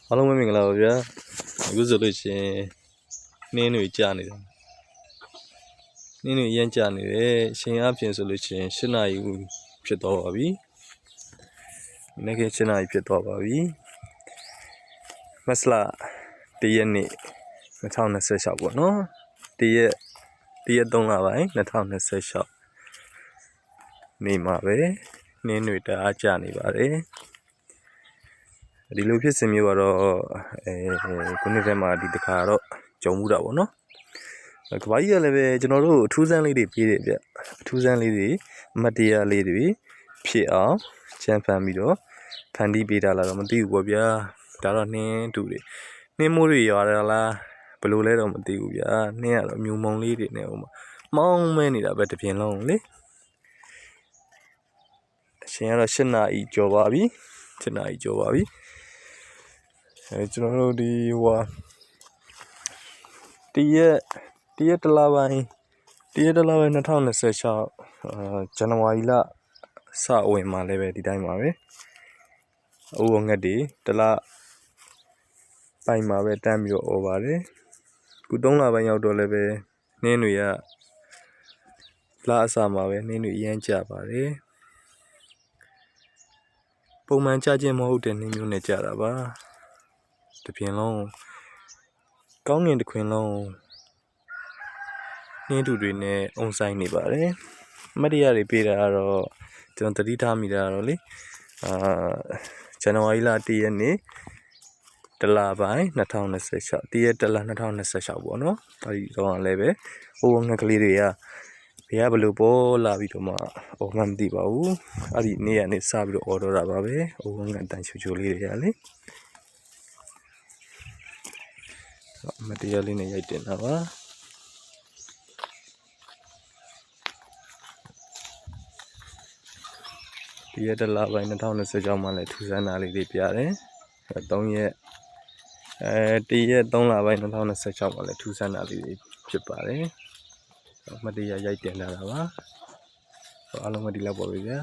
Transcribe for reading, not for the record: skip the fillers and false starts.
အားလုံးပဲမင်္ဂလာပါဗျာအခုဆိုလို့ရှိရင်နှင်းတွေကြာနေတာနှင်းတွေရမ်းကြာနေတယ်အချိန်အပြင်ဆိုလို့ရှိရင်7 နာရီဖြစ်သွားပါပြီနေ့က7 နာရီဖြစ်သွားပါပြီမတ်လ1 ရက်နေ့2026ပေါ့နော်1 ရက်3 လပိုင်း2026နေ့မှာပဲနှင်းတွေတအားကြာနေပါတယ်ဒီလိုဖြစ်စဉ်မျိုးကတော့ခုနှစ်ထဲမှာဒီတစ်ခါတော့ကြုံမှုတာပေါ့နော်ကဘာကြီးကလည်းပဲကျွန်တော်တို့အထူးဆန်းလေးတွေပြေးတယ်ဗျအထူးဆန်းလေးတွေအမှတ်တရလေးတွေဖြစ်အောင်ချမ်းဖန်ပြီးတော့ဖန်တီးပေးတာလားတော့မသိဘူးပေါ့ဗျာဒါတော့နှင်းတူတွေနှင်းမိုးတွေရွာရလားဘယ်လိုလဲတော့မသိဘူးဗျာနှင်းကတော့မြူမုံလေးတွေနဲ့ဟိုမှာမောင်းမဲနေတာပဲတစ်ပြင်လုံးလေအချိန်ကတော့7 နာရီကျော်ပါပြီ7 နာရီကျော်ပါပြီကျွန်တော်တို့ဒီဟိုတရက်တလပိုင်း2026ဇန်နဝါရီလစဝင်မှာလည်းပဲဒီတိုင်းပါပဲအဝငတ်တွေတလပိုင်မှာပဲတန်းပြီးတော့អော်ပါတယ်ခု3 လပိုင်းရောက်တော့လည်းပဲနှင်းတွေကလအစမှာပဲနှင်းတွေအရမ်းကြပါတယ်ပုံမှန်ကြခြင်းမဟုတ်တဲ့နှင်းမျိုးနဲ့ကြတာပါတပြင်လုံးကောင်းငင်တစ်ခွင်လုံးနှင်းတူတွေနဲ့အုံဆိုင်နေပါတယ်အမတ်တရားတွေပေးတာကတော့ကျွန်တော်သတိထားမိတာတော့လေဇန်နဝါရီလ1 ရက်နေ့တလပိုင်း2026 1 ရက်တလ2026ပေါ့နော်အဲဒီတော့လည်းပဲဟိုငှက်ကလေးတွေကဘယ်ဘလို့ပေါ်လာပြီးတော့မှအော်မှမသိပါဘူးအဲ့ဒီနေ့ကနေစပြီးတော့အော်တော့တာပါပဲဟိုငှက်တန်ချိုလေးတွေကလေမတရားလေးနဲ့ရိုက်တင်တာပါဒီရက်တလပိုင်း2026မှာလည်းထူးဆန်းတာလေးတွေပြတယ်3 ရက်1 ရက် 3 လပိုင်း2026မှာလည်းထူးဆန်းတာလေးတွေဖြစ်ပါတယ်မတရားရိုက်တင်တာပါအားလုံးမဒီလောက်ပါပဲဗျာ